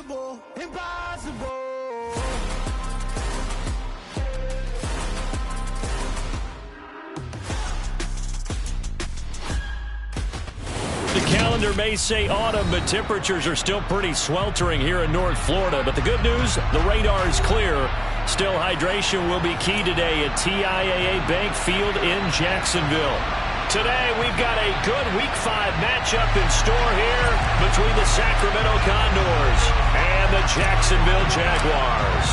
Impossible, impossible. The calendar may say autumn, but temperatures are still pretty sweltering here in North Florida. But the good news, the radar is clear. Still, hydration will be key today at TIAA Bank Field in Jacksonville. Today, we've got a good Week 5 matchup in store here between the Sacramento Condors and the Jacksonville Jaguars.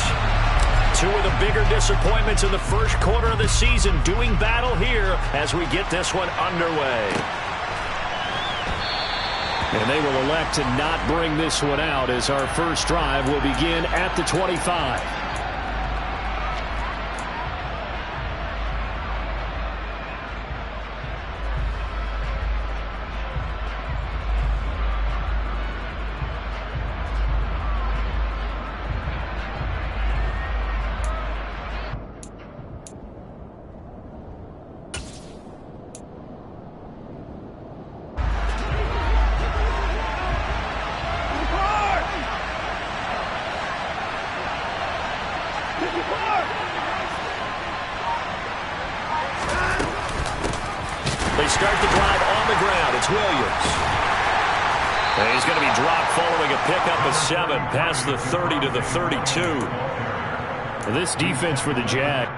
Two of the bigger disappointments in the first quarter of the season doing battle here as we get this one underway. And they will elect to not bring this one out as our first drive will begin at the 25. They start the drive on the ground. It's Williams. And he's going to be dropped following a pickup of 7 past the 30 to the 32. This defense for the Jags.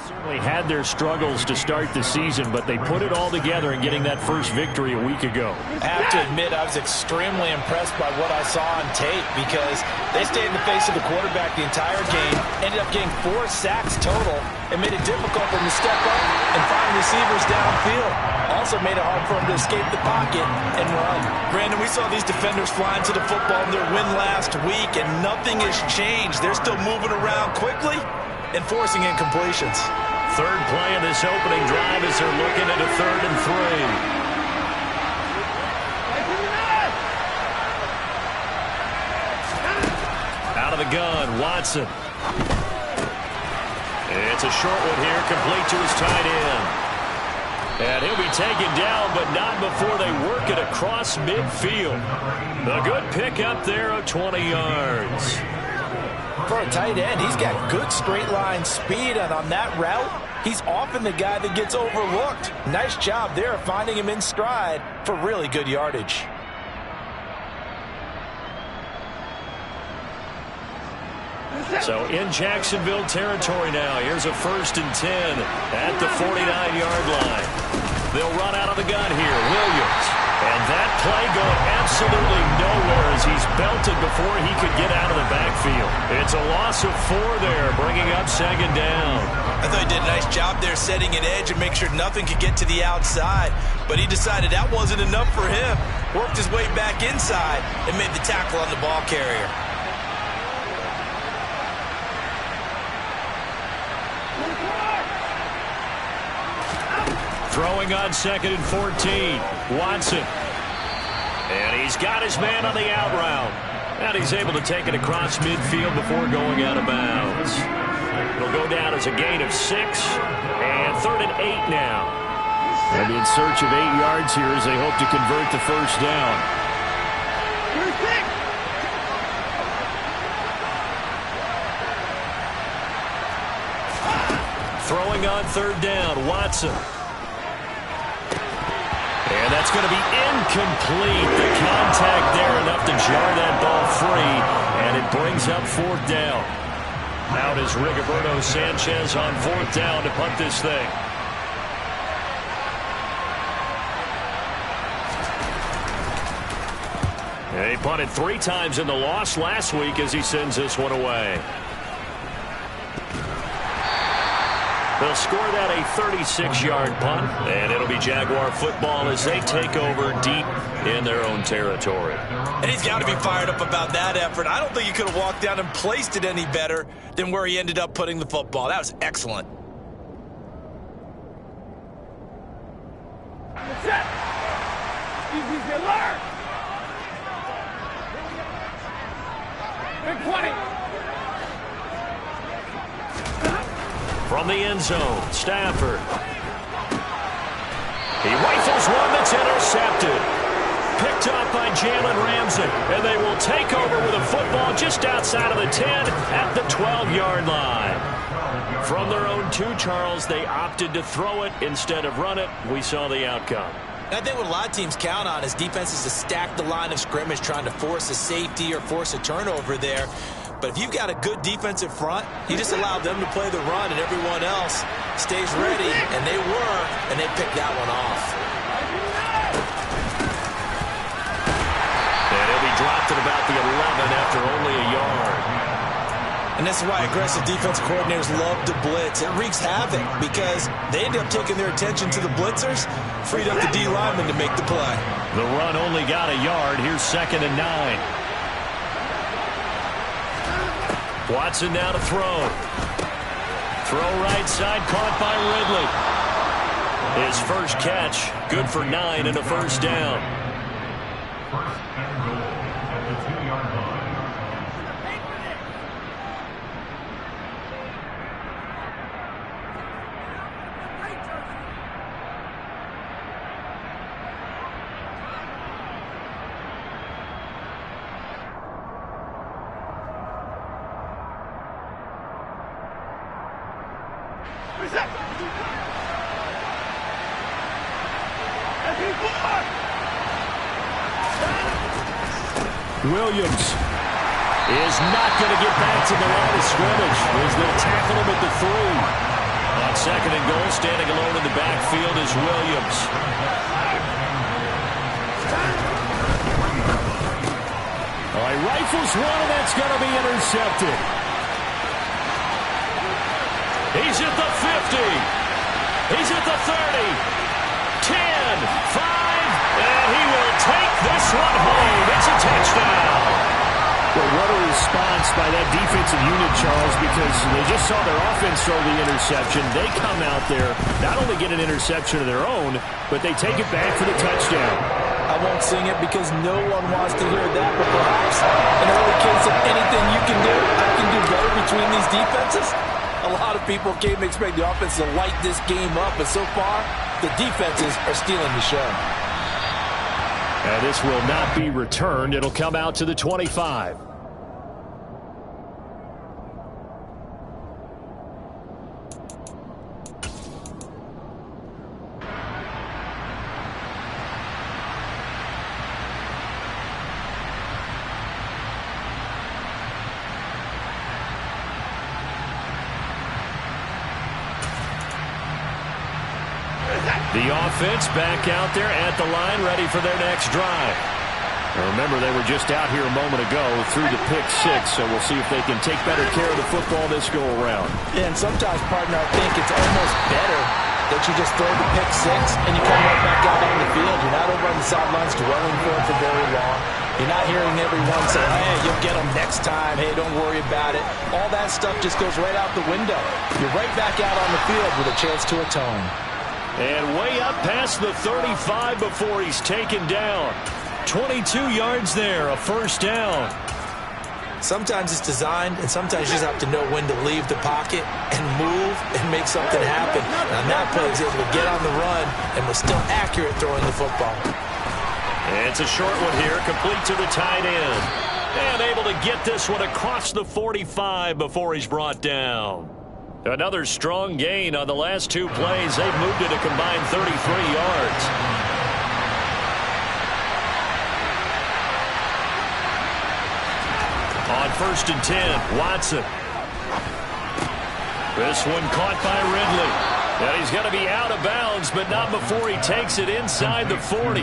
Certainly had their struggles to start the season, but they put it all together in getting that first victory a week ago. I have to admit, I was extremely impressed by what I saw on tape because they stayed in the face of the quarterback the entire game, ended up getting 4 sacks total, and made it difficult for them to step up and find receivers downfield. Also made it hard for them to escape the pocket and run. Brandon, we saw these defenders flying to the football in their win last week, and nothing has changed. They're still moving around quickly and forcing incompletions. Third play of this opening drive as they're looking at a 3rd and 3. Out of the gun, Watson. It's a short one here, complete to his tight end. And he'll be taken down, but not before they work it across midfield. A good pickup there of 20 yards. For a tight end, he's got good straight line speed, and on that route, he's often the guy that gets overlooked. Nice job there finding him in stride for really good yardage. So in Jacksonville territory now, here's a 1st and 10 at the 49-yard line. They'll run out of the gun here, Williams. And that play going absolutely nowhere as he's belted before he could get out of the backfield. It's a loss of 4 there, bringing up 2nd down. I thought he did a nice job there setting an edge and make sure nothing could get to the outside. But he decided that wasn't enough for him. Worked his way back inside and made the tackle on the ball carrier. Throwing on 2nd and 14. Watson. And he's got his man on the out route. And he's able to take it across midfield before going out of bounds. It'll go down as a gain of 6. And 3rd and 8 now. And in search of 8 yards here as they hope to convert the first down. Throwing on 3rd down, Watson. And that's going to be incomplete. The contact there enough to jar that ball free, and it brings up 4th down. Out is Rigoberto Sanchez on 4th down to punt this thing. He punted 3 times in the loss last week as he sends this one away. They'll score that a 36-yard punt, and it'll be Jaguar football as they take over deep in their own territory. And he's got to be fired up about that effort. I don't think he could have walked down and placed it any better than where he ended up putting the football. That was excellent. Set. Easy, alert. Big 20. From the end zone, Stafford. He rifles one that's intercepted. Picked up by Jalen Ramsey. And they will take over with a football just outside of the 10 at the 12-yard line. From their own 2, Charles, they opted to throw it instead of run it. We saw the outcome. I think what a lot of teams count on is defenses to stack the line of scrimmage, trying to force a safety or force a turnover there. But if you've got a good defensive front, you just allow them to play the run and everyone else stays ready, and they were, and they picked that one off. And he'll be dropped at about the 11 after only a yard. And this is why aggressive defensive coordinators love to blitz. It wreaks havoc because they end up taking their attention to the blitzers, freed up the D lineman to make the play. The run only got a yard. Here's 2nd and 9. Watson now to throw. Throw right side, caught by Ridley. His first catch, good for 9 and a first down. First and goal at the 2-yard line. Williams is not going to get back to the line of scrimmage as they'll tackle him at the 3. On 2nd and goal, standing alone in the backfield is Williams. All right, rifles one, and that's going to be intercepted. He's at the 50. He's at the 30. 10, 5, and he will take this one home. It's a touchdown. Well, what a response by that defensive unit, Charles, because they just saw their offense throw the interception. They come out there, not only get an interception of their own, but they take it back for the touchdown. I won't sing it because no one wants to hear that, but perhaps in the early case of anything you can do, I can do better between these defenses. A lot of people came to expect the offense to light this game up, but so far, the defenses are stealing the show. And this will not be returned. It'll come out to the 25. The offense back out there at the line, ready for their next drive. Now remember, they were just out here a moment ago through the pick 6, so we'll see if they can take better care of the football this go-around. Yeah, and sometimes, partner, I think it's almost better that you just throw the pick 6 and you come right back out on the field. You're not over on the sidelines dwelling for it for very long. You're not hearing everyone say, hey, you'll get them next time. Hey, don't worry about it. All that stuff just goes right out the window. You're right back out on the field with a chance to atone. And way up past the 35 before he's taken down. 22 yards there, a first down. Sometimes it's designed, and sometimes you just have to know when to leave the pocket and move and make something happen. And on that play, he was able to get on the run and was still accurate throwing the football. And it's a short one here, complete to the tight end. And able to get this one across the 45 before he's brought down. Another strong gain on the last 2 plays. They've moved it a combined 33 yards. On 1st and 10, Watson. This one caught by Ridley. And he's going to be out of bounds, but not before he takes it inside the 40.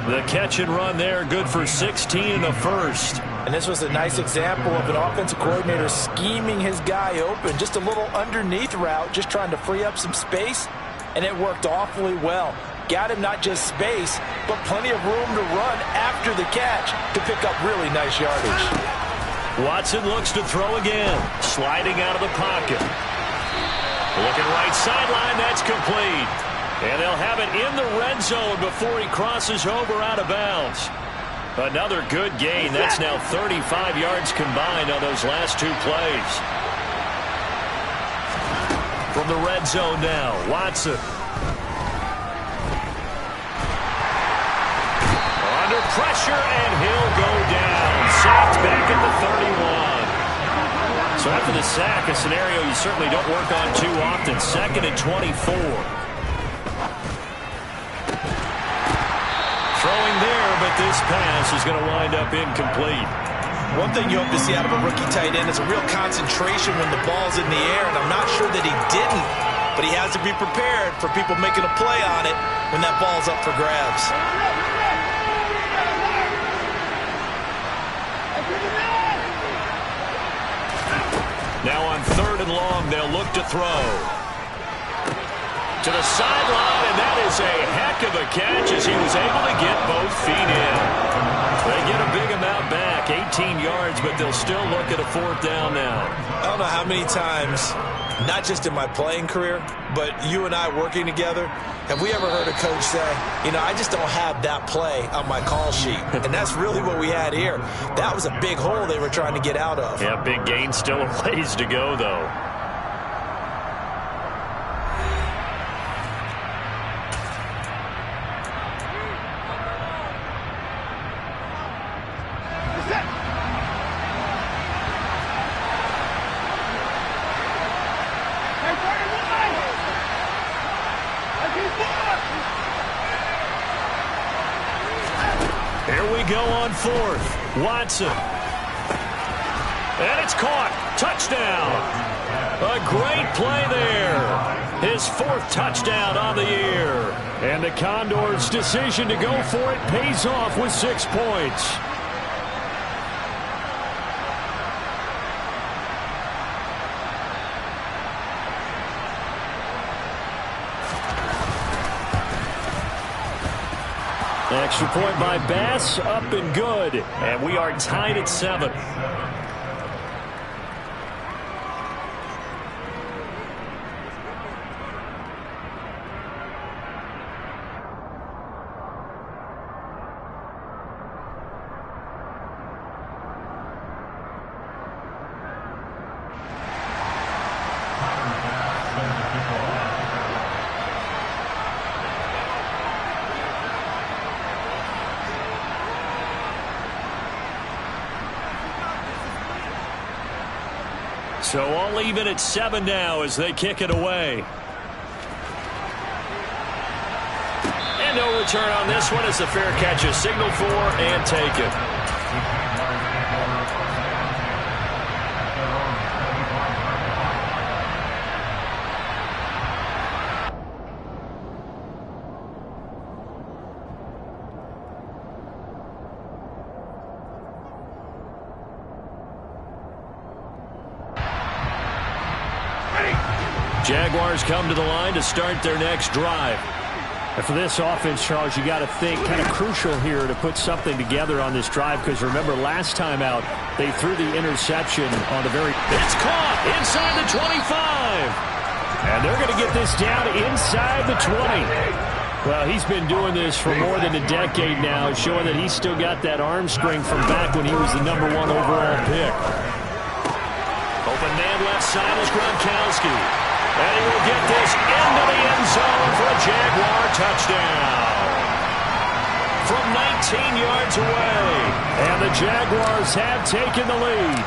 The catch and run there, good for 16 and a first. And this was a nice example of an offensive coordinator scheming his guy open. Just a little underneath route, just trying to free up some space, and it worked awfully well. Got him not just space, but plenty of room to run after the catch to pick up really nice yardage. Watson looks to throw again, sliding out of the pocket. Looking right sideline, that's complete. And they'll have it in the red zone before he crosses over out of bounds. Another good gain. That's now 35 yards combined on those last two plays. From the red zone now, Watson. Under pressure, and he'll go down. Sacked back at the 31. So after the sack, a scenario you certainly don't work on too often. 2nd and 24. Throwing there, but this pass is going to wind up incomplete. One thing you hope to see out of a rookie tight end is a real concentration when the ball's in the air, and I'm not sure that he didn't, but he has to be prepared for people making a play on it when that ball's up for grabs. Now on 3rd and long, they'll look to throw. To the sideline, and that is a heck of a catch as he was able to get both feet in. They get a big amount back, 18 yards, but they'll still look at a 4th down now. I don't know how many times, not just in my playing career, but you and I working together, have we ever heard a coach say, you know, I just don't have that play on my call sheet. And that's really what we had here. That was a big hole they were trying to get out of. Yeah, big gain, still a ways to go, though. Go on 4th. Watson. And it's caught. Touchdown. A great play there. His 4th touchdown on the year. And the Condors' decision to go for it pays off with 6 points. Extra point by Bass, up and good. And we are tied at 7. So all even at 7 now as they kick it away. And no return on this one as the fair catch is signaled for and taken. Jaguars come to the line to start their next drive. And for this offense, Charles, you got to think kind of crucial here to put something together on this drive, because remember last time out they threw the interception on the very... It's caught inside the 25. And they're going to get this down inside the 20. Well, he's been doing this for more than a decade now, showing that he's still got that arm strength from back when he was the #1 overall pick. Open man left side is Gronkowski. And he will get this into the end zone for a Jaguar touchdown. From 19 yards away. And the Jaguars have taken the lead.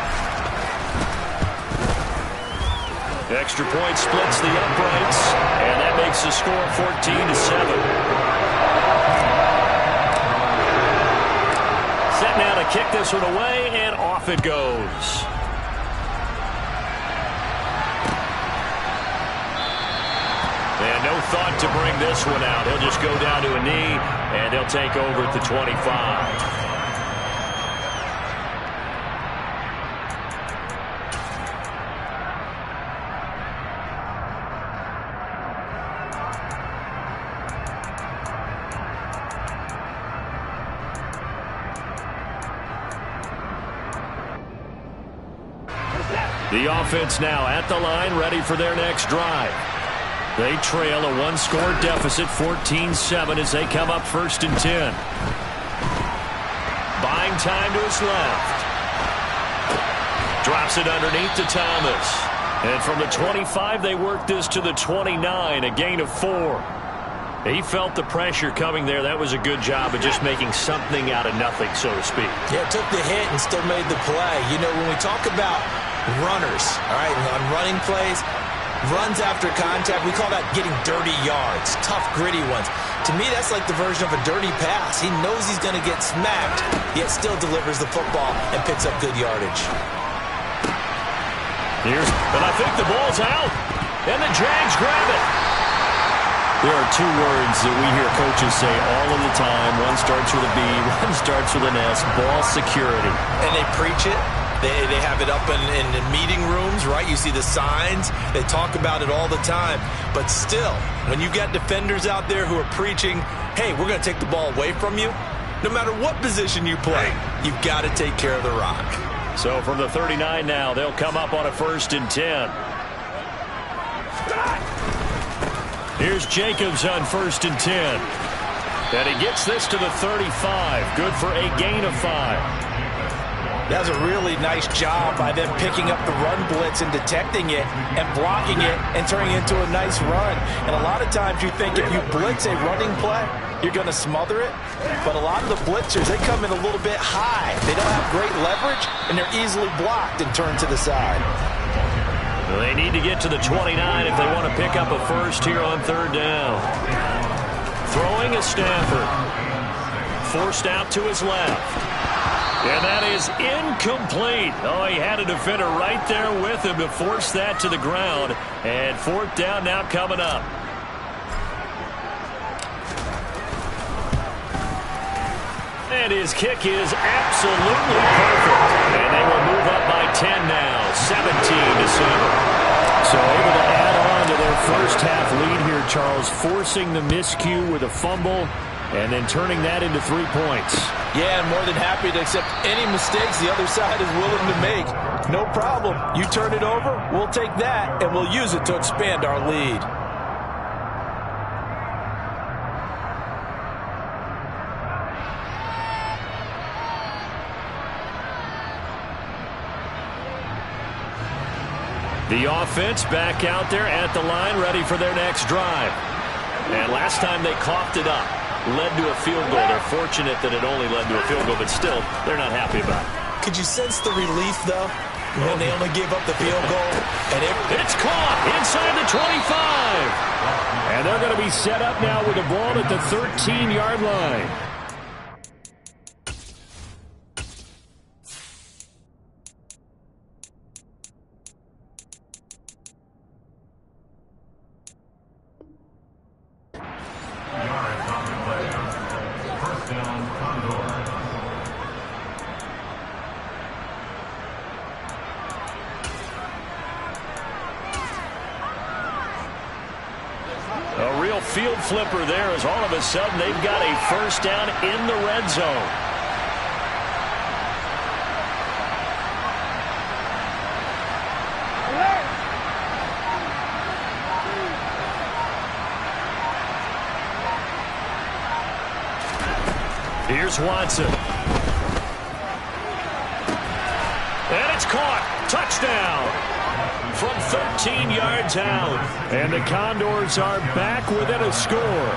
Extra point splits the uprights. And that makes the score 14-7. Set now to kick this one away, and off it goes. no thought to bring this one out. He'll just go down to a knee, and they'll take over at the 25. The offense now at the line, ready for their next drive. They trail a one-score deficit, 14-7, as they come up 1st and 10. Buying time to his left. Drops it underneath to Thomas. And from the 25, they work this to the 29, a gain of 4. He felt the pressure coming there. That was a good job of just making something out of nothing, so to speak. Yeah, took the hit and still made the play. You know, when we talk about runners, all right, on running plays, runs after contact, we call that getting dirty yards, tough, gritty ones. To me, that's like the version of a dirty pass. He knows he's going to get smacked, yet still delivers the football and picks up good yardage. But I think the ball's out, and the Jags grab it. There are two words that we hear coaches say all of the time. One starts with a B, one starts with an S, ball security. And they preach it. They have it up in meeting rooms, right? You see the signs. They talk about it all the time. But still, when you got defenders out there who are preaching, hey, we're going to take the ball away from you, no matter what position you play, you've got to take care of the rock. So from the 39 now, they'll come up on a 1st and 10. Here's Jacobs on 1st and 10. And he gets this to the 35. Good for a gain of 5. That was a really nice job by them picking up the run blitz and detecting it and blocking it and turning it into a nice run. And a lot of times you think if you blitz a running play, you're going to smother it. But a lot of the blitzers, they come in a little bit high. They don't have great leverage, and they're easily blocked and turned to the side. Well, they need to get to the 29 if they want to pick up a first here on 3rd down. Throwing is Stafford. Forced out to his left. And that is incomplete. Oh, he had a defender right there with him to force that to the ground. And 4th down now coming up. And his kick is absolutely perfect. And they will move up by 10 now, 17-7. So able to add on to their first half lead here, Charles, forcing the miscue with a fumble and then turning that into 3 points. Yeah, I'm more than happy to accept any mistakes the other side is willing to make. No problem. You turn it over, we'll take that, and we'll use it to expand our lead. The offense back out there at the line, ready for their next drive. And last time they coughed it up, led to a field goal. They're fortunate that it only led to a field goal, but still, they're not happy about it. Could you sense the relief, though, when they only gave up the field goal? And it's caught inside the 25. And they're going to be set up now with the ball at the 13-yard line. A real field flipper there as all of a sudden they've got a first down in the red zone. Here's Watson. And it's caught. Touchdown. From 13 yards out. And the Condors are back within a score.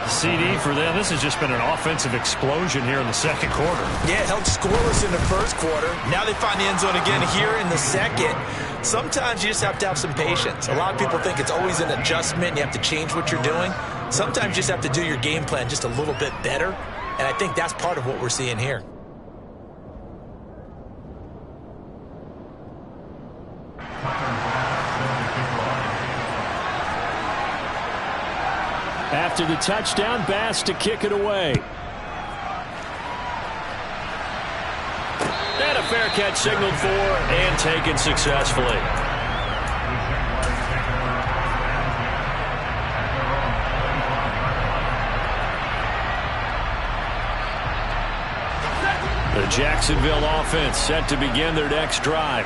CD for them. This has just been an offensive explosion here in the second quarter. Yeah, held scoreless in the first quarter. Now they find the end zone again here in the second. Sometimes you just have to have some patience. A lot of people think it's always an adjustment. You have to change what you're doing. Sometimes you just have to do your game plan just a little bit better. And I think that's part of what we're seeing here. After the touchdown, Bass to kick it away. And a fair catch signaled for and taken successfully. The Jacksonville offense set to begin their next drive.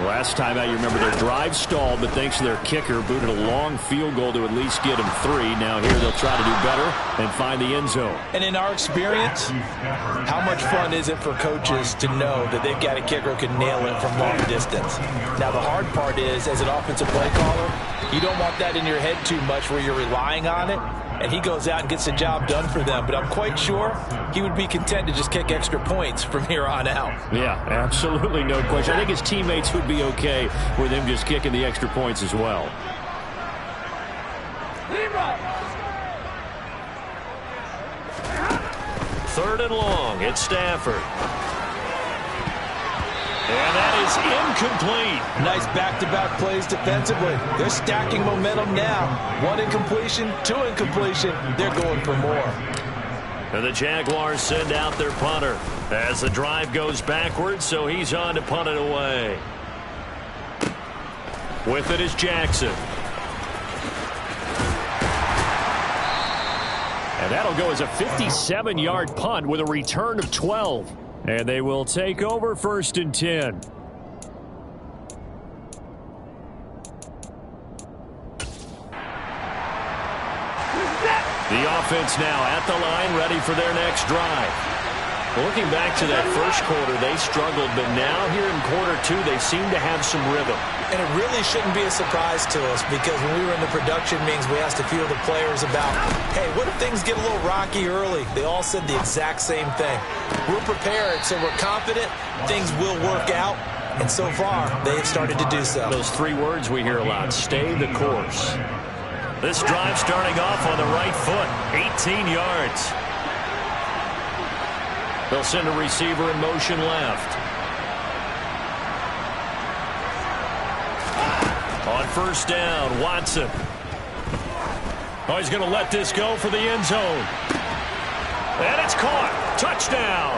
Last time out, you remember their drive stalled, but thanks to their kicker, booted a long field goal to at least get them 3. Now here they'll try to do better and find the end zone. And in our experience, how much fun is it for coaches to know that they've got a kicker who can nail it from long distance? Now the hard part is, as an offensive play caller, you don't want that in your head too much where you're relying on it. And he goes out and gets the job done for them. But I'm quite sure he would be content to just kick extra points from here on out. Yeah, absolutely no question. I think his teammates would be okay with him just kicking the extra points as well. Third and long. It's Stafford. And that is incomplete. Nice back-to-back plays defensively. They're stacking momentum now. 1 incompletion, 2 incompletion. They're going for more. And the Jaguars send out their punter as the drive goes backwards, so he's on to punt it away. With it is Jackson. And that'll go as a 57-yard punt with a return of 12. And they will take over 1st and 10. The offense now at the line, ready for their next drive. Well, looking back to that first quarter, they struggled, but now here in quarter 2, they seem to have some rhythm. And it really shouldn't be a surprise to us, because when we were in the production meetings, we asked a few of the players about, hey, what if things get a little rocky early? They all said the exact same thing. We're prepared, so we're confident things will work out. And so far, they've started to do so. Those 3 words we hear a lot, stay the course. This drive starting off on the right foot, 18 yards. They'll send a receiver in motion left. On 1st down, Watson. Oh, he's going to let this go for the end zone. And it's caught. Touchdown.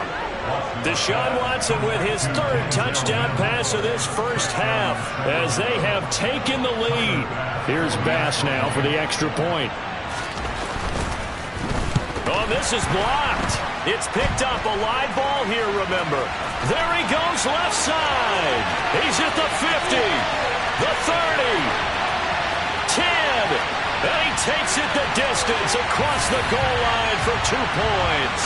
Deshaun Watson with his 3rd touchdown pass of this first half as they have taken the lead. Here's Bass now for the extra point. Oh, this is blocked. It's picked up, a live ball here, remember. There he goes left side. He's at the 50, the 30, 10. And he takes it the distance across the goal line for 2 points.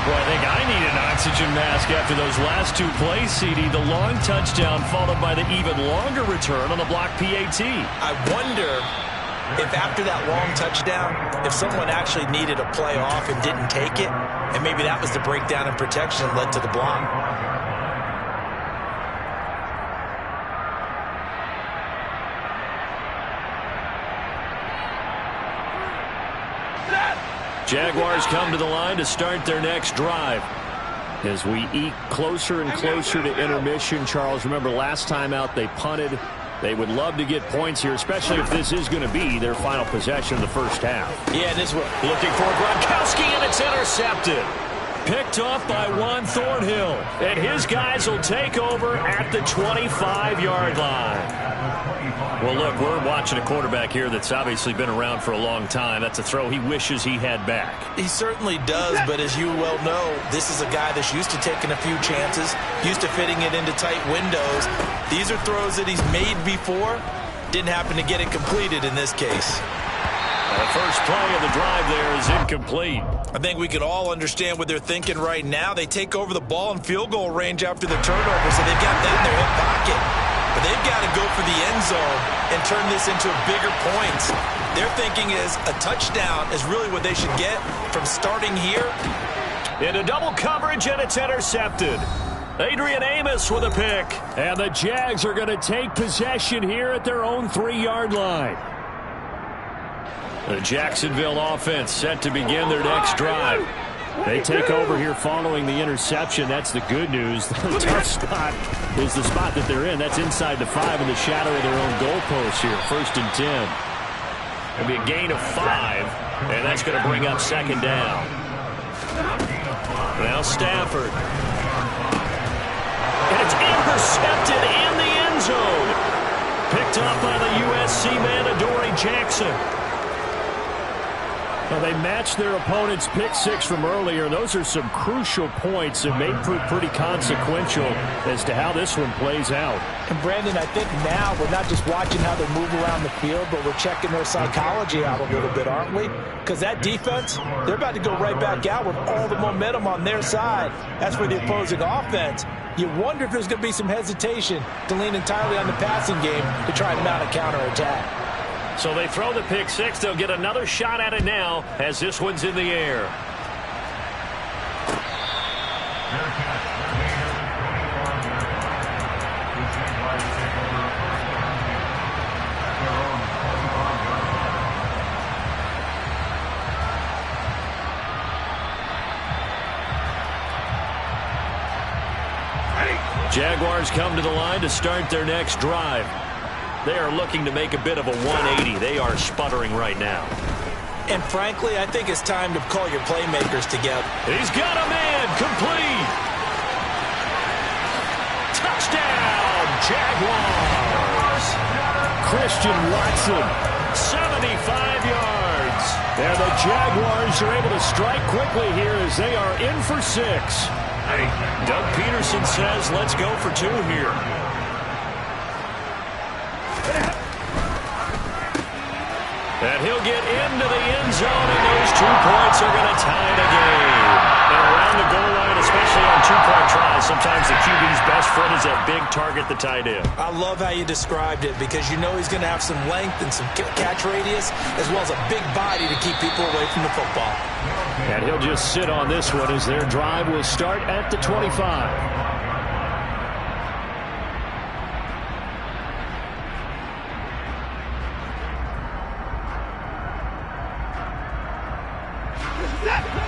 Well, I think I need an oxygen mask after those last 2 plays, CD. The long touchdown followed by the even longer return on the block PAT. I wonder if after that long touchdown, if someone actually needed a play off and didn't take it, and maybe that was the breakdown in protection that led to the block. Jaguars come to the line to start their next drive. As we eke closer and closer to intermission, Charles, remember last time out they punted. They would love to get points here, especially if this is going to be their final possession of the first half. Yeah, this one. Looking for Gronkowski, and it's intercepted. Picked off by Juan Thornhill. And his guys will take over at the 25-yard line. Well, look, we're watching a quarterback here that's obviously been around for a long time. That's a throw he wishes he had back. He certainly does, but as you well know, this is a guy that's used to taking a few chances, used to fitting it into tight windows. These are throws that he's made before. Didn't happen to get it completed in this case. The first play of the drive there is incomplete. I think we can all understand what they're thinking right now. They take over the ball in field goal range after the turnover, so they've got that in their hip pocket. But they've got to go for the end zone and turn this into bigger points. Their thinking is a touchdown is really what they should get from starting here. Into double coverage, and it's intercepted. Adrian Amos with a pick. And the Jags are going to take possession here at their own 3-yard line. The Jacksonville offense set to begin their next drive. They take over here following the interception. That's the good news. The tough spot is the spot that they're in. That's inside the 5 in the shadow of their own goalpost here. 1st and 10. It'll be a gain of 5, and that's going to bring up second down. Now Stafford. And it's intercepted in the end zone. Picked up by the USC man, Adoree Jackson. Well, they matched their opponent's pick 6 from earlier. Those are some crucial points that may prove pretty consequential as to how this one plays out. And, Brandon, I think now we're not just watching how they move around the field, but we're checking their psychology out a little bit, aren't we? Because that defense, they're about to go right back out with all the momentum on their side. As for the opposing offense, you wonder if there's going to be some hesitation to lean entirely on the passing game to try and mount a counterattack. So they throw the pick 6. They'll get another shot at it now as this one's in the air. Jaguars come to the line to start their next drive. They are looking to make a bit of a 180. They are sputtering right now. And frankly, I think it's time to call your playmakers together. He's got a man complete. Touchdown, Jaguars. Christian Watson. 75 yards. And the Jaguars are able to strike quickly here as they are in for 6. Doug Peterson says, let's go for 2 here. And he'll get into the end zone, and those 2 points are going to tie the game. And around the goal line, especially on 2-point tries, sometimes the QB's best friend is that big target, the tight end. I love how you described it because you know he's going to have some length and some catch radius as well as a big body to keep people away from the football. And he'll just sit on this one as their drive will start at the 25.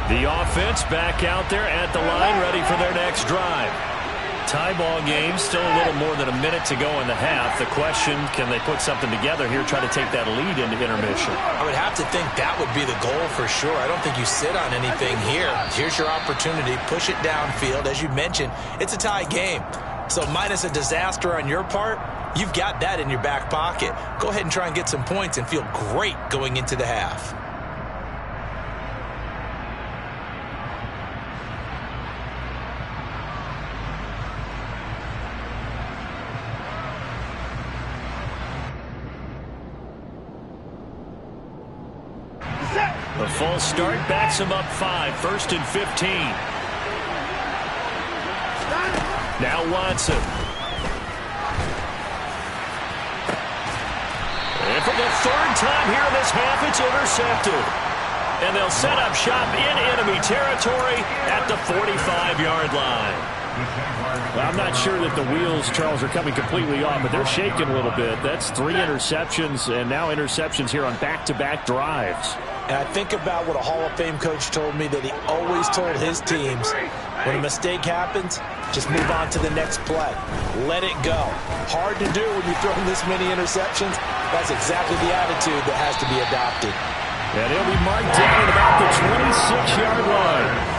The offense back out there at the line, ready for their next drive. Tie ball game, still a little more than a minute to go in the half. The question, can they put something together here, try to take that lead into intermission? I would have to think that would be the goal for sure. I don't think you sit on anything here. Here's your opportunity. Push it downfield. As you mentioned, it's a tie game. So minus a disaster on your part, you've got that in your back pocket. Go ahead and try and get some points and feel great going into the half. The false start backs him up 5, 1st and 15. Now Watson. And for the 3rd time here in this half, it's intercepted. And they'll set up shop in enemy territory at the 45-yard line. Well, I'm not sure that the wheels, Charles, are coming completely off, but they're shaking a little bit. That's 3 interceptions, and now interceptions here on back-to-back drives. And I think about what a Hall of Fame coach told me that he always told his teams, when a mistake happens, just move on to the next play. Let it go. Hard to do when you're throwing this many interceptions. That's exactly the attitude that has to be adopted. And he'll be marked down at about the 26-yard line.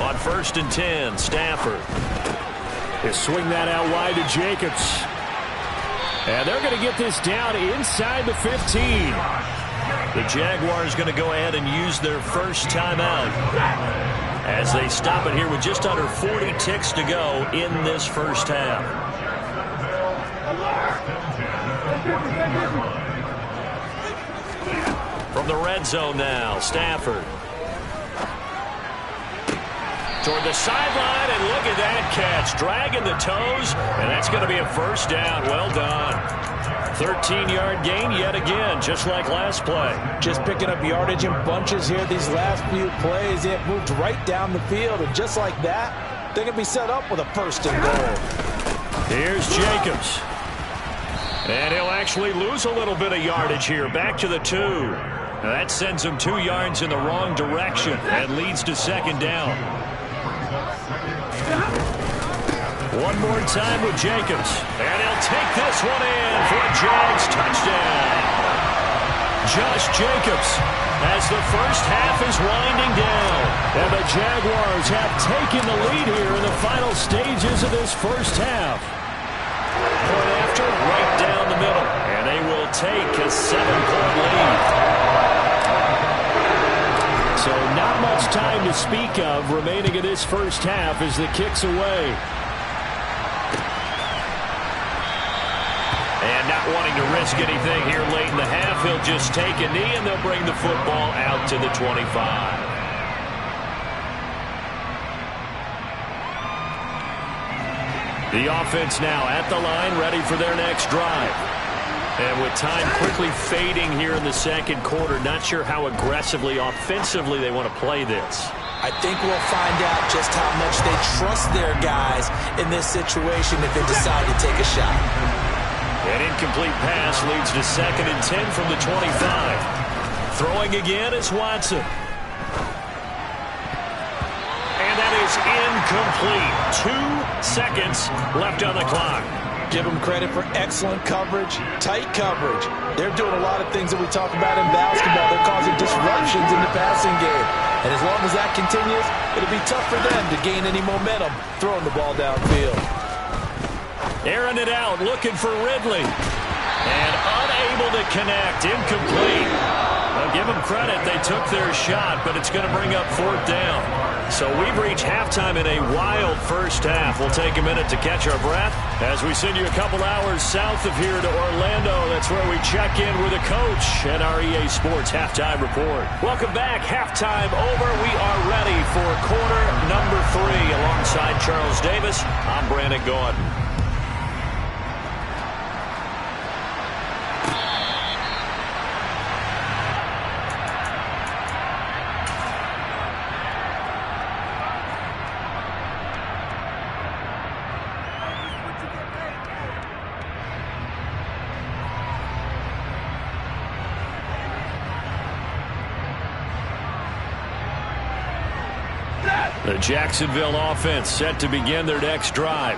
On 1st and 10, Stafford. They swing that out wide to Jacobs. And they're going to get this down inside the 15. The Jaguars going to go ahead and use their first timeout as they stop it here with just under 40 ticks to go in this first half. From the red zone now, Stafford. Toward the sideline, and look at that catch. Dragging the toes, and that's going to be a first down. Well done. 13-yard gain yet again, just like last play. Just picking up yardage in bunches here these last few plays. They have moved right down the field, and just like that, they're going to be set up with a 1st and goal. Here's Jacobs. And he'll actually lose a little bit of yardage here, back to the 2. Now that sends him 2 yards in the wrong direction and leads to 2nd down. One more time with Jacobs. And he'll take this one in for a Jags touchdown. Josh Jacobs as the first half is winding down. And the Jaguars have taken the lead here in the final stages of this first half. Point after, right down the middle. And they will take a 7-point lead. So not much time to speak of remaining in this first half as the kick's away. And not wanting to risk anything here late in the half, he'll just take a knee and they'll bring the football out to the 25. The offense now at the line, ready for their next drive. And with time quickly fading here in the second quarter, not sure how aggressively, offensively they want to play this. I think we'll find out just how much they trust their guys in this situation if they decide to take a shot. An incomplete pass leads to 2nd and 10 from the 25. Throwing again is Watson. And that is incomplete. 2 seconds left on the clock. Give them credit for excellent coverage, tight coverage. They're doing a lot of things that we talk about in basketball. They're causing disruptions in the passing game. And as long as that continues, it'll be tough for them to gain any momentum throwing the ball downfield. Airing it out, looking for Ridley. And unable to connect, incomplete. I'll give them credit, they took their shot, but it's going to bring up 4th down. So we've reached halftime in a wild first half. We'll take a minute to catch our breath as we send you a couple hours south of here to Orlando. That's where we check in with a coach at our EA Sports Halftime Report. Welcome back. Halftime over. We are ready for quarter number 3. Alongside Charles Davis, I'm Brandon Gaudin. The Jacksonville offense set to begin their next drive.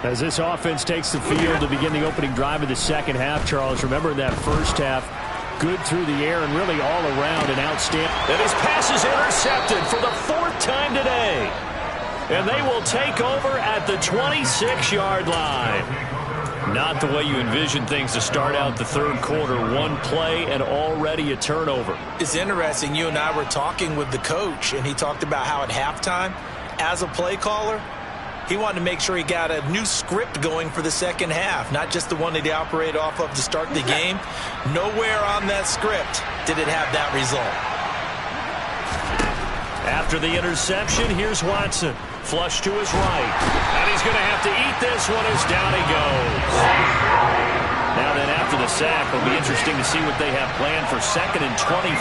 As this offense takes the field to begin the opening drive of the second half, Charles, remember in that first half, good through the air and really all around an outstanding. And his pass is intercepted for the 4th time today. And they will take over at the 26-yard line. Not the way you envision things to start out the third quarter. One play and already a turnover. It's interesting. You and I were talking with the coach, and he talked about how at halftime, as a play caller, he wanted to make sure he got a new script going for the second half, not just the one that he operated off of to start the game. Nowhere on that script did it have that result. After the interception, here's Watson. Flush to his right. And he's going to have to eat this one as down he goes. Now then, after the sack, it'll be interesting to see what they have planned for 2nd and 23.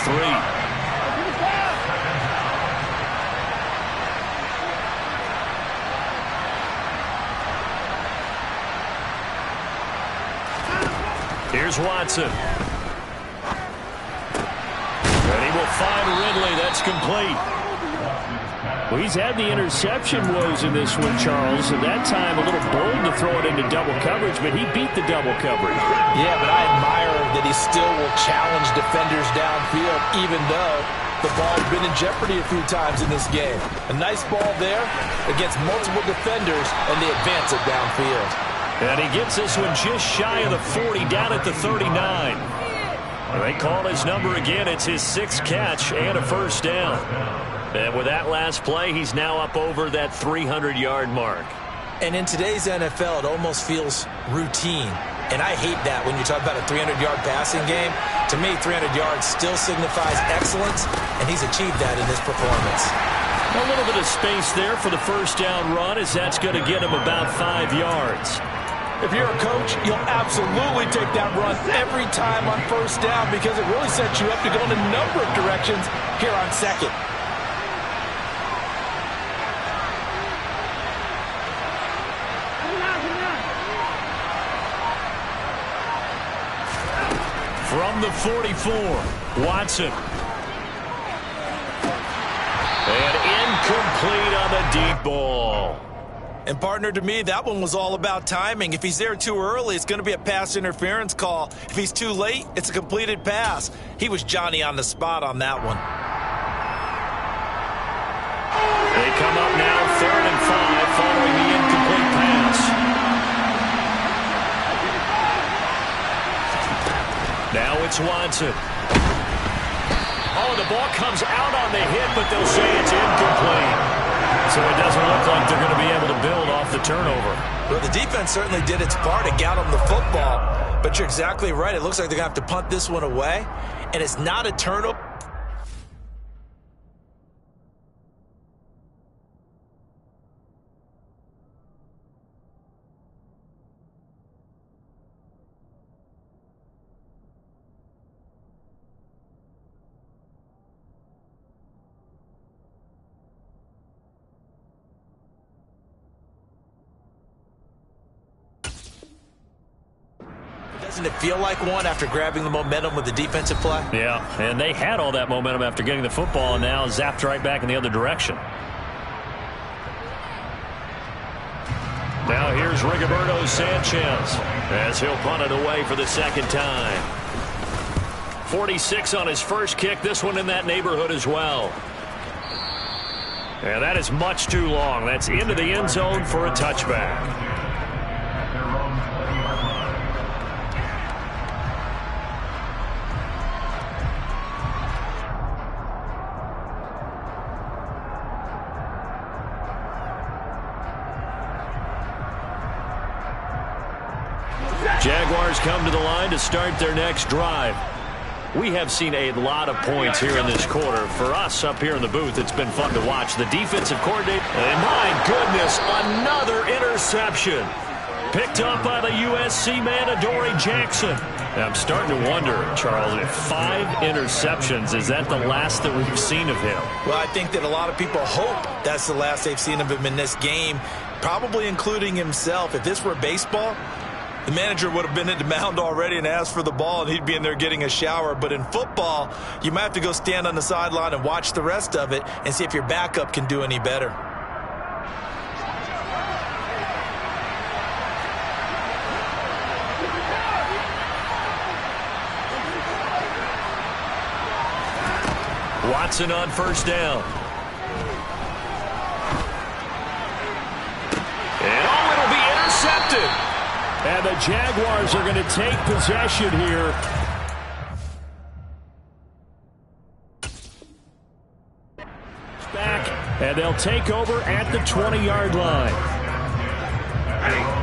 Here's Watson. And he will find Ridley. That's complete. Well, he's had the interception woes in this one, Charles. At that time, a little bold to throw it into double coverage, but he beat the double coverage. Yeah, but I admire that he still will challenge defenders downfield, even though the ball's been in jeopardy a few times in this game. A nice ball there against multiple defenders, and they advance it downfield. And he gets this one just shy of the 40, down at the 39. And they call his number again. It's his 6th catch and a first down. And with that last play, he's now up over that 300-yard mark. And in today's NFL, it almost feels routine. And I hate that when you talk about a 300-yard passing game. To me, 300 yards still signifies excellence, and he's achieved that in this performance. A little bit of space there for the first down run, as that's going to get him about 5 yards. If you're a coach, you'll absolutely take that run every time on first down because it really sets you up to go in a number of directions here on 2nd. From the 44, Watson. And incomplete on the deep ball. And partner, to me, that one was all about timing. If he's there too early, it's going to be a pass interference call. If he's too late, it's a completed pass. He was Johnny on the spot on that one. They come up now 3rd and 5 following the incomplete pass. Now it's Watson. Oh, the ball comes out on the hit, but they'll say it's incomplete. So it doesn't look like they're going to be able to build off the turnover. Well, the defense certainly did its part. It got them the football. But you're exactly right. It looks like they're going to have to punt this one away. And it's not a turnover. Doesn't it feel like one after grabbing the momentum with the defensive play? Yeah, and they had all that momentum after getting the football and now zapped right back in the other direction. Now here's Rigoberto Sanchez as he'll punt it away for the second time. 46 on his first kick, this one in that neighborhood as well. And that is much too long. That's into the end zone for a touchback. Jaguars come to the line to start their next drive. We have seen a lot of points here in this quarter. For us up here in the booth, it's been fun to watch. The defensive coordinator, and my goodness, another interception. Picked up by the USC man, Adoree Jackson. I'm starting to wonder, Charles, if 5 interceptions, is that the last that we've seen of him? Well, I think that a lot of people hope that's the last they've seen of him in this game, probably including himself. If this were baseball, the manager would have been at the mound already and asked for the ball, and he'd be in there getting a shower. But in football, you might have to go stand on the sideline and watch the rest of it and see if your backup can do any better. Watson on first down. And oh, it'll be intercepted. And the Jaguars are going to take possession here. Back, and they'll take over at the 20-yard line.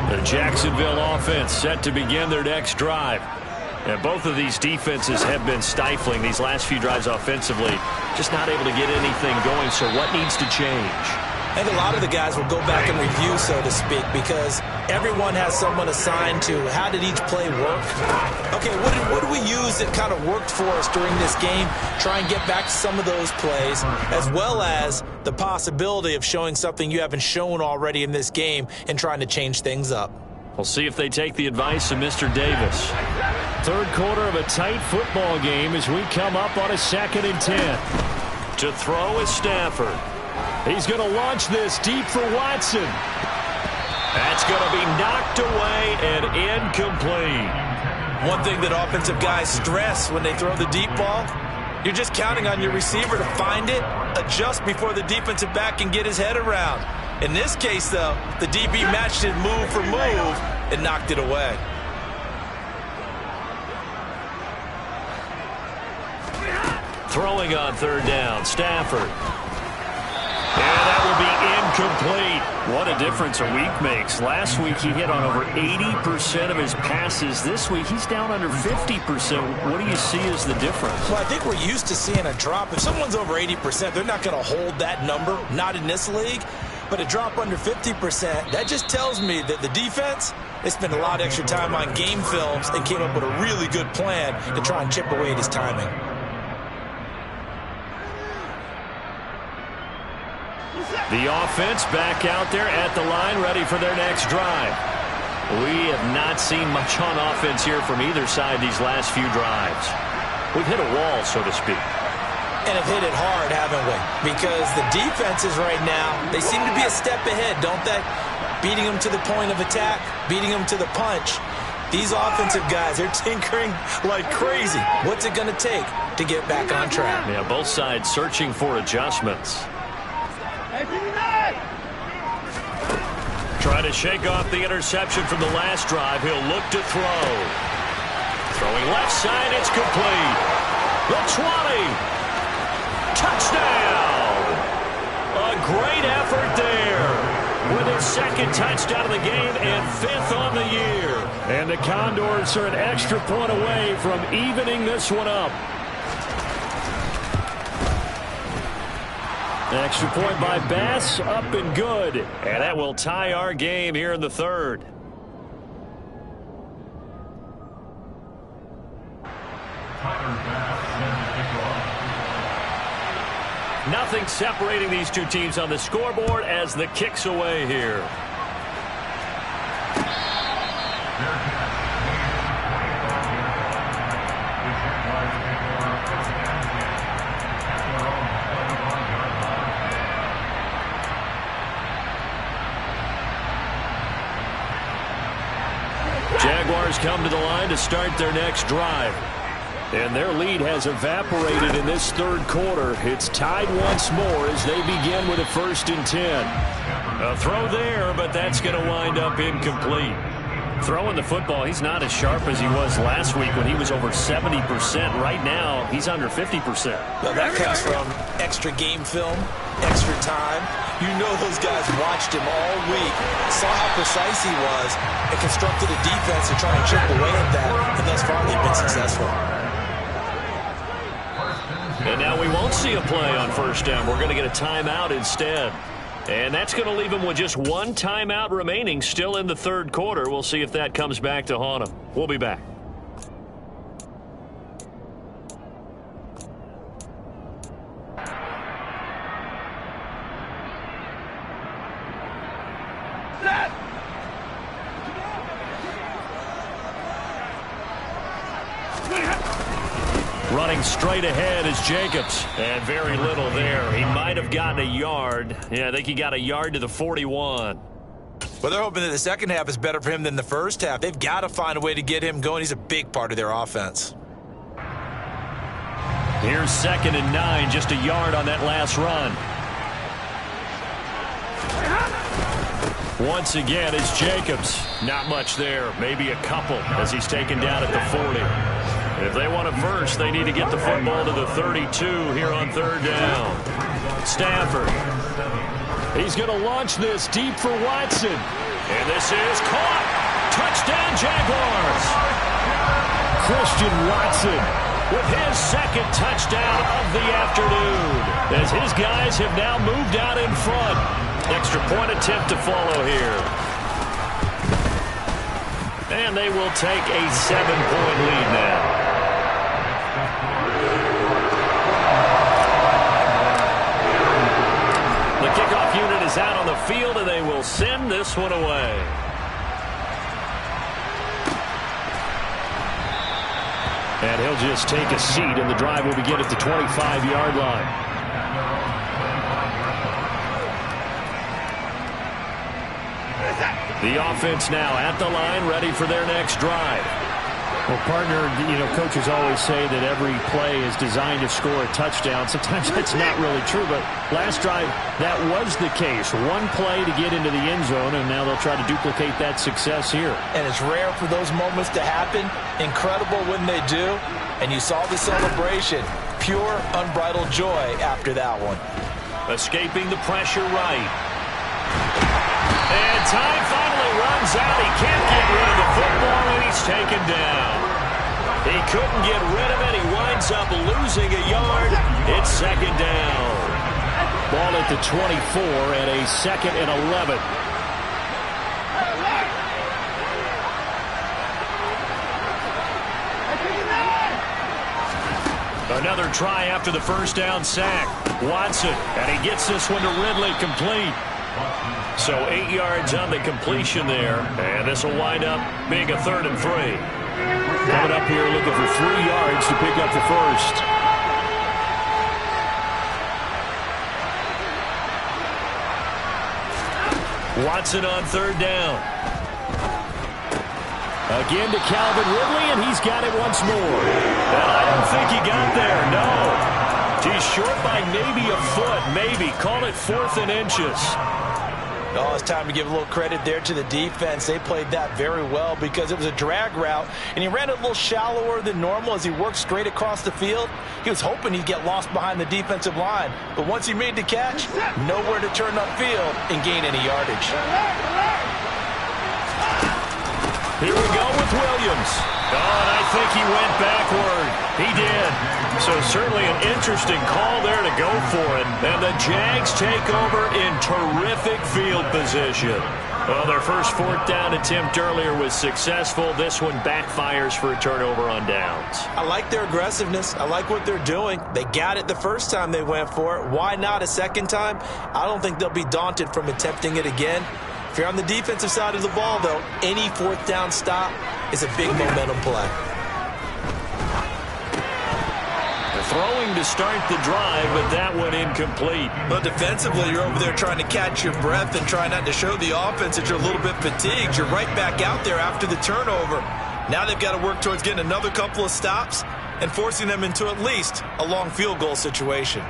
The Jacksonville offense set to begin their next drive. And both of these defenses have been stifling these last few drives offensively. Just not able to get anything going, so what needs to change? I think a lot of the guys will go back and review, so to speak, because everyone has someone assigned to how did each play work. Okay, what did we use that kind of worked for us during this game? Try and get back to some of those plays, as well as the possibility of showing something you haven't shown already in this game and trying to change things up. We'll see if they take the advice of Mr. Davis. Third quarter of a tight football game as we come up on a 2nd and 10. To throw is Stafford. He's going to launch this deep for Watson. That's going to be knocked away and incomplete. One thing that offensive guys stress when they throw the deep ball, you're just counting on your receiver to find it, adjust before the defensive back can get his head around. In this case, though, the DB matched it move for move and knocked it away. Throwing on third down, Stafford. And that will be incomplete. What a difference a week makes. Last week he hit on over 80% of his passes. This week he's down under 50%. What do you see as the difference? Well, I think we're used to seeing a drop. If someone's over 80%, they're not going to hold that number, not in this league. But a drop under 50%, that just tells me that the defense, they spent a lot of extra time on game films and came up with a really good plan to try and chip away at his timing. The offense back out there at the line, ready for their next drive. We have not seen much on offense here from either side these last few drives. We've hit a wall, so to speak. And have hit it hard, haven't we? Because the defenses right now, they seem to be a step ahead, don't they? beating them to the point of attack, beating them to the punch. These offensive guys, they're tinkering like crazy. What's it going to take to get back on track? Yeah, both sides searching for adjustments. Trying to shake off the interception from the last drive. He'll look to throw. Throwing left side, it's complete. The 20. Touchdown. A great effort there with his second touchdown of the game and 5th on the year. And the Condors are an extra point away from evening this one up. Extra point by Bass, up and good. And that will tie our game here in the 3rd. Nothing separating these two teams on the scoreboard as the kick's away here. Jaguars come to the line to start their next drive. And their lead has evaporated in this 3rd quarter. It's tied once more as they begin with a 1st and 10. A throw there, but that's going to wind up incomplete. Throwing the football, he's not as sharp as he was last week when he was over 70%. Right now, he's under 50%. Well, that comes from extra game film, extra time. You know those guys watched him all week, saw how precise he was, and constructed a defense to try and chip away at that, and thus far they've been successful. And now we won't see a play on 1st down. We're going to get a timeout instead. And that's going to leave him with just one timeout remaining still in the 3rd quarter. We'll see if that comes back to haunt him. We'll be back. Running straight ahead is Jacobs. And very little there. He might have gotten a yard. Yeah, I think he got a yard to the 41. Well, they're hoping that the second half is better for him than the first half. They've got to find a way to get him going. He's a big part of their offense. Here's 2nd and 9, just a yard on that last run. Once again, it's Jacobs. Not much there. Maybe a couple as he's taken down at the 40. If they want a first, they need to get the football to the 32 here on 3rd down. Stafford. He's going to launch this deep for Watson. And this is caught. Touchdown, Jaguars. Christian Watson with his 2nd touchdown of the afternoon, as his guys have now moved out in front. Extra point attempt to follow here. And they will take a 7-point lead now. The kickoff unit is out on the field, and they will send this one away. And he'll just take a seat, and the drive will begin at the 25-yard line. The offense now at the line, ready for their next drive. Well, partner, coaches always say that every play is designed to score a touchdown. Sometimes that's not really true, but last drive, that was the case. One play to get into the end zone, and now they'll try to duplicate that success here. And it's rare for those moments to happen. Incredible when they do. And you saw the celebration. Pure, unbridled joy after that one. Escaping the pressure right. And time finally runs out. He can't get rid of the football, and he's taken down. He couldn't get rid of it. He winds up losing a yard. It's 2nd down. Ball at the 24 and a 2nd and 11. Another try after the 1st down sack. Watson, and he gets this one to Ridley, complete. So 8 yards on the completion there, and this will wind up being a 3rd and 3. Coming up here looking for 3 yards to pick up the first. Watson on third down. Again to Calvin Ridley, and he's got it once more. And I don't think he got there, no. He's short by maybe a foot, maybe. Call it 4th and inches. Oh, it's time to give a little credit there to the defense. They played that very well because it was a drag route, and he ran it a little shallower than normal as he worked straight across the field. He was hoping he'd get lost behind the defensive line, but once he made the catch, nowhere to turn upfield and gain any yardage. Here we go with Williams. Oh, and I think he went backward. He did. So certainly an interesting call there to go for it. And the Jags take over in terrific field position. Well, their first 4th down attempt earlier was successful. This one backfires for a turnover on downs. I like their aggressiveness. I like what they're doing. They got it the first time they went for it. Why not a second time? I don't think they'll be daunted from attempting it again. If you're on the defensive side of the ball, though, any 4th down stop is a big momentum play. They're throwing to start the drive, but that one incomplete. But defensively, you're over there trying to catch your breath and try not to show the offense that you're a little bit fatigued. You're right back out there after the turnover. Now they've got to work towards getting another couple of stops and forcing them into at least a long field goal situation.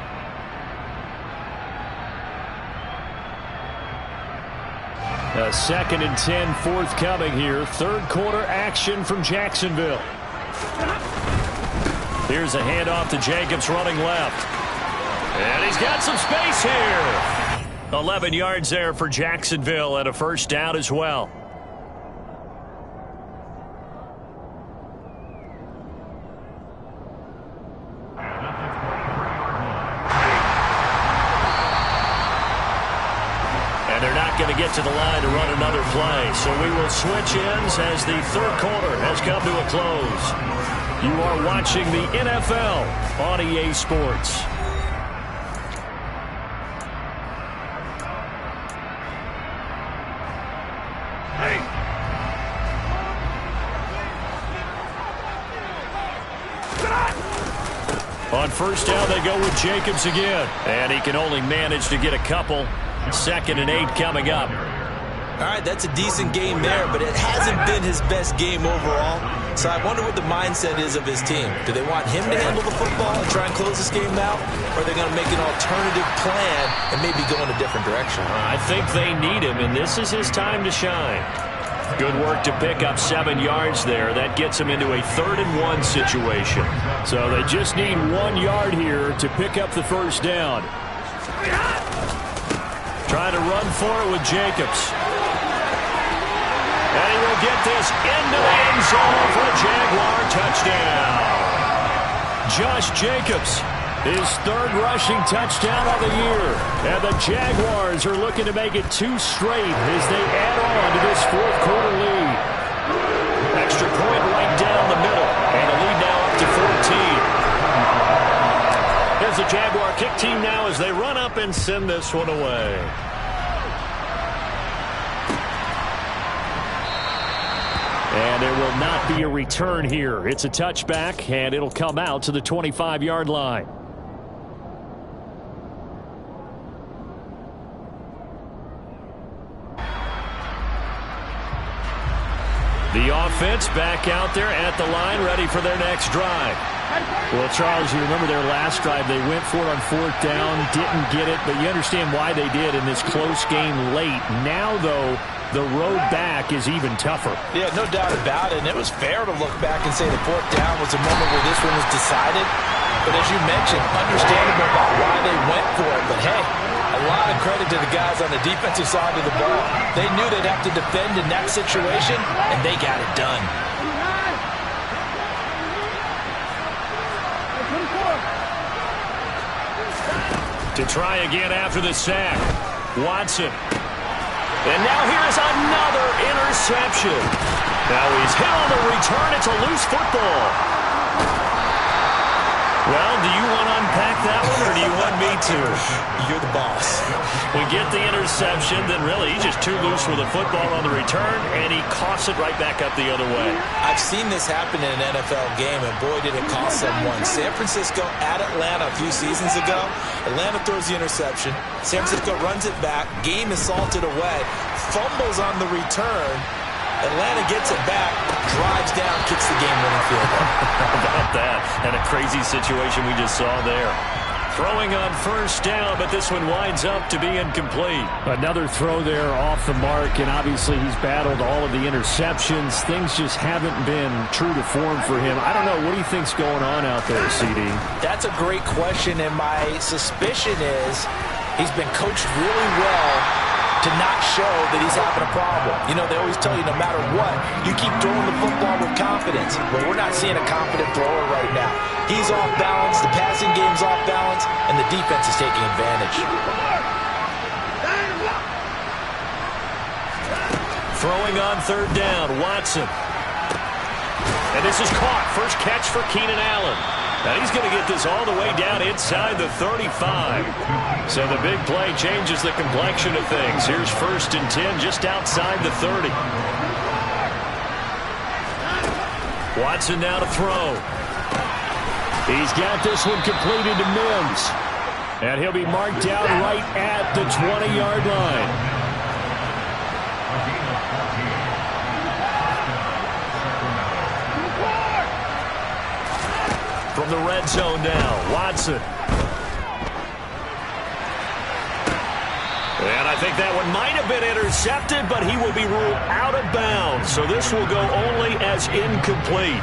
A 2nd and 10 forthcoming here. Third quarter action from Jacksonville. Here's a handoff to Jacobs running left. And he's got some space here. 11 yards there for Jacksonville and a first down as well. Going to get to the line to run another play. So we will switch ends as the third quarter has come to a close. You are watching the NFL on EA Sports. On first down, they go with Jacobs again. And he can only manage to get a couple. 2nd and 8 coming up. All right, that's a decent game there, but it hasn't been his best game overall. So I wonder what the mindset is of his team. Do they want him to handle the football and try and close this game out? Or are they going to make an alternative plan and maybe go in a different direction? I think they need him, and this is his time to shine. Good work to pick up 7 yards there. That gets him into a 3rd and 1 situation. So they just need 1 yard here to pick up the first down. Trying to run for it with Jacobs. And he will get this into the end zone for a Jaguar touchdown. Josh Jacobs, his 3rd rushing touchdown of the year. And the Jaguars are looking to make it 2 straight as they add on to this 4th quarter lead. Extra point right down the middle. And the lead now up to 14. Here's the Jaguar kick team now as they run up and send this one away. And there will not be a return here. It's a touchback, and it'll come out to the 25-yard line. The offense back out there at the line, ready for their next drive. Well, Charles, you remember their last drive. They went for it on 4th down, didn't get it, but you understand why they did in this close game late. Now, though, the road back is even tougher. Yeah, no doubt about it. And it was fair to look back and say the 4th down was a moment where this one was decided. But as you mentioned, understandable about why they went for it. But, hey, a lot of credit to the guys on the defensive side of the ball. They knew they'd have to defend in that situation, and they got it done. To try again after the sack, Watson. And now here's another interception. Now he's hit on the return. It's a loose football. Well, do you want to unpack that one, or do you want me to? You're the boss. We get the interception, then really he's just too loose with the football on the return, and he coughs it right back up the other way. I've seen this happen in an NFL game, and boy, did it cost someone. San Francisco at Atlanta a few seasons ago. Atlanta throws the interception. San Francisco runs it back. Game is salted away. Fumbles on the return. Atlanta gets it back, drives down, kicks the game-winning field goal. How about that? And a crazy situation we just saw there. Throwing on first down, but this one winds up to be incomplete. Another throw there off the mark, and obviously he's battled all of the interceptions. Things just haven't been true to form for him. I don't know. What do you think's going on out there, CD? That's a great question, and my suspicion is he's been coached really well to not show that he's having a problem. You know, they always tell you no matter what, you keep throwing the football with confidence. Well, we're not seeing a confident thrower right now. He's off balance, the passing game's off balance, and the defense is taking advantage. Throwing on third down, Watson. And this is caught. First catch for Keenan Allen. Now he's going to get this all the way down inside the 35. So the big play changes the complexion of things. Here's 1st and 10 just outside the 30. Watson now to throw. He's got this one completed to Mims. And he'll be marked down right at the 20-yard line. From the red zone now, Watson. And I think that one might have been intercepted, but he will be ruled out of bounds. So this will go only as incomplete.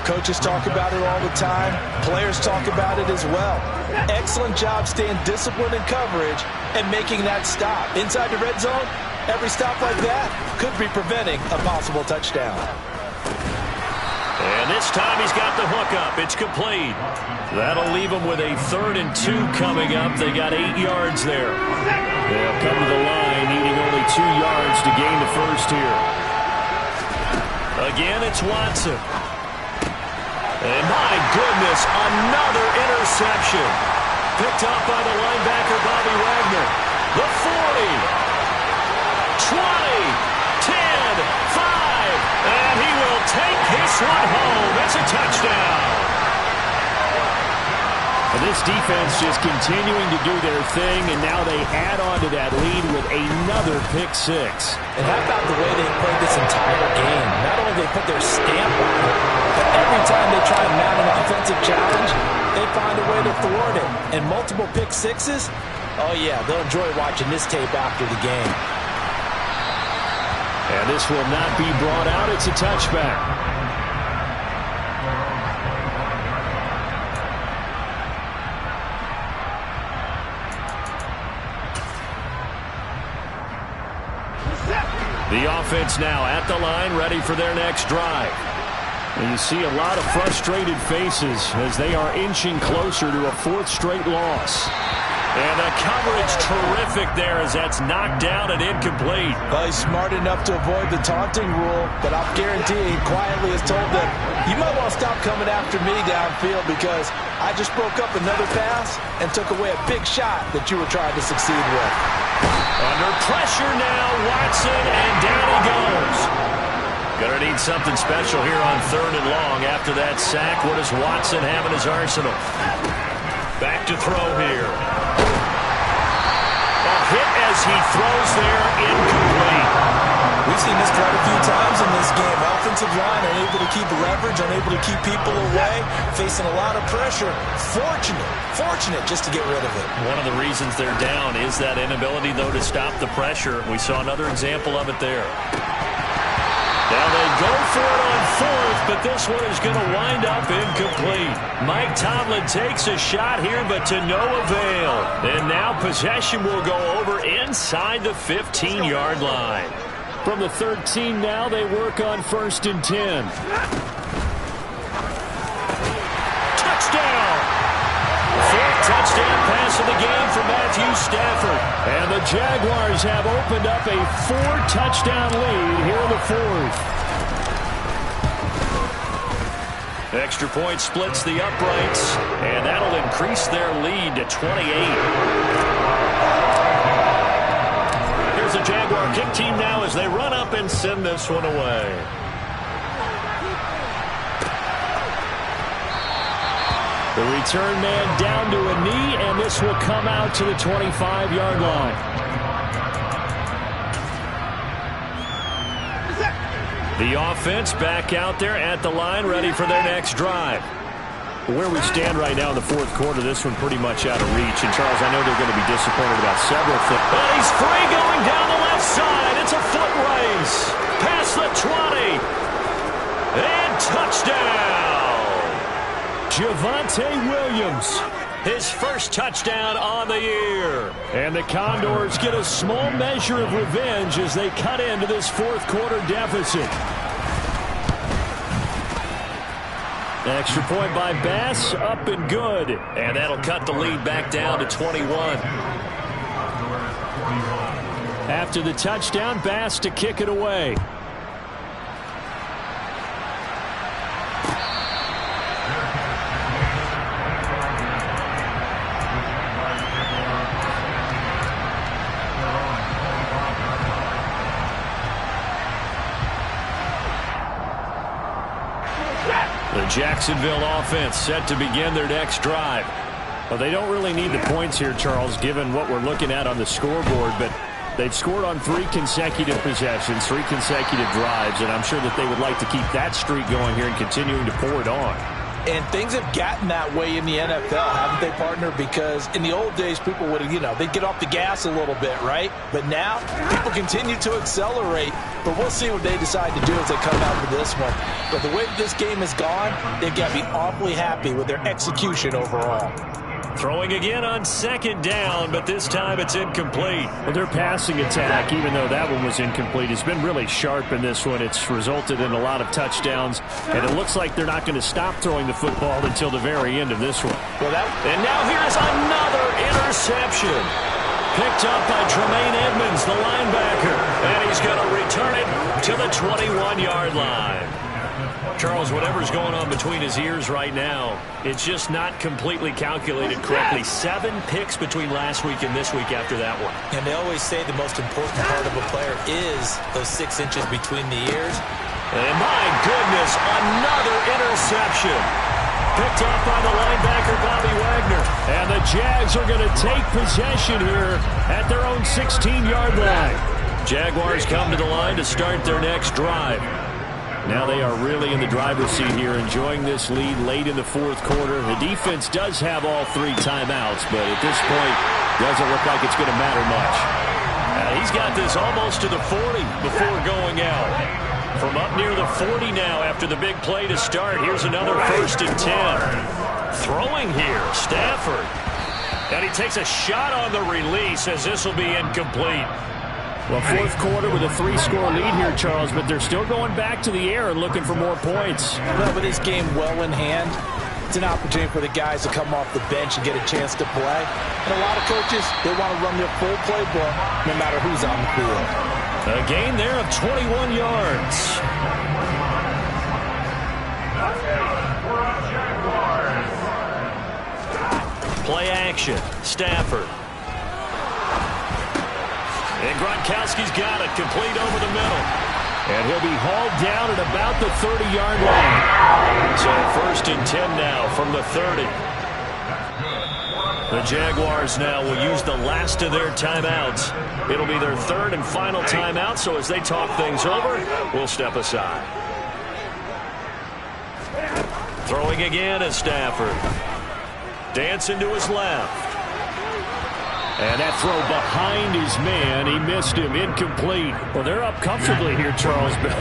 Coaches talk about it all the time. Players talk about it as well. Excellent job staying disciplined in coverage and making that stop. Inside the red zone, every stop like that could be preventing a possible touchdown. And this time he's got the hook up. It's complete. That'll leave them with a 3rd and 2 coming up. They got 8 yards there. They'll come to the line, needing only 2 yards to gain the first here. Again, it's Watson. And my goodness, another interception. Picked up by the linebacker, Bobby Wagner. The 40, 20, 10, 5. And he will take this one home. It's a touchdown. And this defense just continuing to do their thing, and now they add on to that lead with another pick 6. And how about the way they played this entire game? Not only they put their stamp on it, but every time they try and mount an offensive challenge, they find a way to thwart it. And multiple pick 6s, oh yeah, they'll enjoy watching this tape after the game. And this will not be brought out. It's a touchback. The offense now at the line, ready for their next drive. And you see a lot of frustrated faces as they are inching closer to a 4th straight loss. And the coverage terrific there as that's knocked down and incomplete. Well, he's smart enough to avoid the taunting rule, but I'll guarantee he quietly has told them, you might want to stop coming after me downfield because I just broke up another pass and took away a big shot that you were trying to succeed with. Under pressure now, Watson, and down he goes. Gonna need something special here on 3rd and long after that sack. What does Watson have in his arsenal? Back to throw here. A hit as he throws there, incomplete. We've seen this quite a few times in this game. Offensive line unable to keep leverage, unable to keep people away, facing a lot of pressure. Fortunate just to get rid of it. One of the reasons they're down is that inability, though, to stop the pressure. We saw another example of it there. Now they go for it on 4th, but this one is going to wind up incomplete. Mike Tomlin takes a shot here, but to no avail. And now possession will go over inside the 15-yard line. From the 13 now, they work on 1st and 10. Touchdown! 4th touchdown pass of the game for Matthew Stafford. And the Jaguars have opened up a 4-touchdown lead here in the 4th. Extra point splits the uprights, and that'll increase their lead to 28. Here's the Jaguar kick team now as they run up and send this one away. The return man down to a knee, and this will come out to the 25-yard line. The offense back out there at the line, ready for their next drive. Where we stand right now in the fourth quarter, this one pretty much out of reach. And, Charles, I know they're going to be disappointed about several things. But he's free going down the left side. It's a foot race. Past the 20. And touchdown. Javonte Williams. His first touchdown on the year. And the Condors get a small measure of revenge as they cut into this fourth quarter deficit. Extra point by Bass, up and good. And that'll cut the lead back down to 21. After the touchdown, Bass to kick it away. The Jacksonville offense set to begin their next drive. Well, they don't really need the points here, Charles, given what we're looking at on the scoreboard, but they've scored on 3 consecutive possessions, 3 consecutive drives, and I'm sure that they would like to keep that streak going here and continuing to pour it on. And things have gotten that way in the NFL, haven't they, partner? Because in the old days, people would, they'd get off the gas a little bit, right? But now, people continue to accelerate. But we'll see what they decide to do as they come out for this one. But the way this game has gone, they've got to be awfully happy with their execution overall. Throwing again on second down, but this time it's incomplete. Well, their passing attack, even though that one was incomplete, has been really sharp in this one. It's resulted in a lot of touchdowns, and it looks like they're not going to stop throwing the football until the very end of this one. And now here's another interception. Picked up by Tremaine Edmonds, the linebacker, and he's going to return it to the 21-yard line. Charles, whatever's going on between his ears right now, it's just not completely calculated correctly. 7 picks between last week and this week after that one. And they always say the most important part of a player is those 6 inches between the ears. And my goodness, another interception. Picked up by the linebacker, Bobby Wagner. And the Jags are going to take possession here at their own 16-yard line. Jaguars come to the line to start their next drive. Now they are really in the driver's seat here, enjoying this lead late in the fourth quarter. The defense does have all 3 timeouts, but at this point, doesn't look like it's going to matter much. He's got this almost to the 40 before going out. From up near the 40 now after the big play to start. Here's another 1st and 10. Throwing here, Stafford. And he takes a shot on the release as this will be incomplete. Well, fourth quarter with a 3-score lead here, Charles, but they're still going back to the air and looking for more points. Well, with this game well in hand, it's an opportunity for the guys to come off the bench and get a chance to play. And a lot of coaches, they want to run their full playbook no matter who's on the field. A gain there of 21 yards. Play action. Stafford. And Gronkowski's got it, complete over the middle. And he'll be hauled down at about the 30-yard line. So 1st and 10 now from the 30. The Jaguars now will use the last of their timeouts. It'll be their 3rd and final timeout, so as they talk things over, we'll step aside. Throwing again is Stafford. Dancing to his left. And that throw behind his man, he missed him, incomplete. Well, they're up comfortably here, Charles, but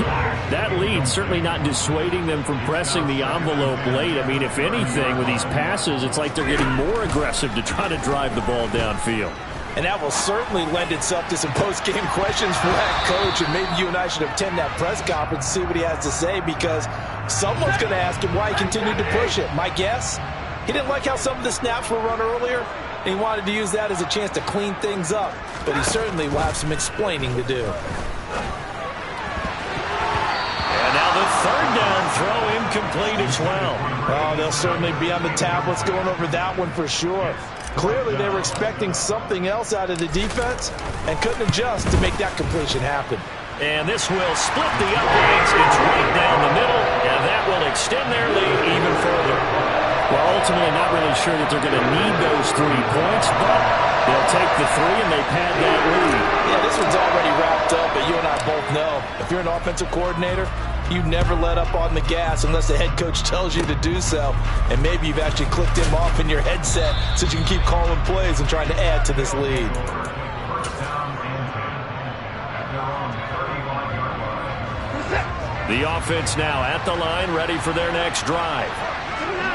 that lead certainly not dissuading them from pressing the envelope late. I mean, if anything, with these passes, it's like they're getting more aggressive to try to drive the ball downfield. And that will certainly lend itself to some post-game questions for that coach, and maybe you and I should attend that press conference and see what he has to say, because someone's going to ask him why he continued to push it. My guess, he didn't like how some of the snaps were run earlier. He wanted to use that as a chance to clean things up, but he certainly will have some explaining to do. And now the 3rd down throw incomplete as well. Oh, they'll certainly be on the tablets going over that one for sure. Clearly, they were expecting something else out of the defense and couldn't adjust to make that completion happen. And this will split the uprights. It's right down the middle, and that will extend their lead even further. Well, ultimately, not really sure that they're going to need those 3 points, but they'll take the 3 and they pad that lead. Yeah, this one's already wrapped up, but you and I both know if you're an offensive coordinator, you never let up on the gas unless the head coach tells you to do so. And maybe you've actually clicked him off in your headset so you can keep calling plays and trying to add to this lead. The offense now at the line, ready for their next drive.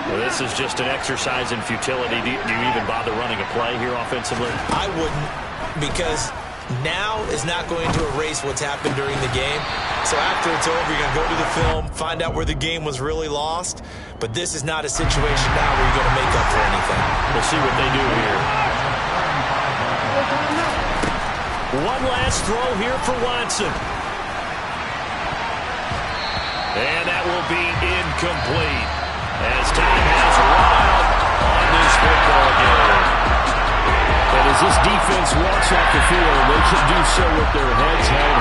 Well, this is just an exercise in futility. Do you even bother running a play here offensively? I wouldn't, because now is not going to erase what's happened during the game. So after it's over, you're going to go to the film, find out where the game was really lost. But this is not a situation now where you're going to make up for anything. We'll see what they do here. One last throw here for Watson. And that will be incomplete as time has run out on this football game. And as this defense walks off the field, they should do so with their heads held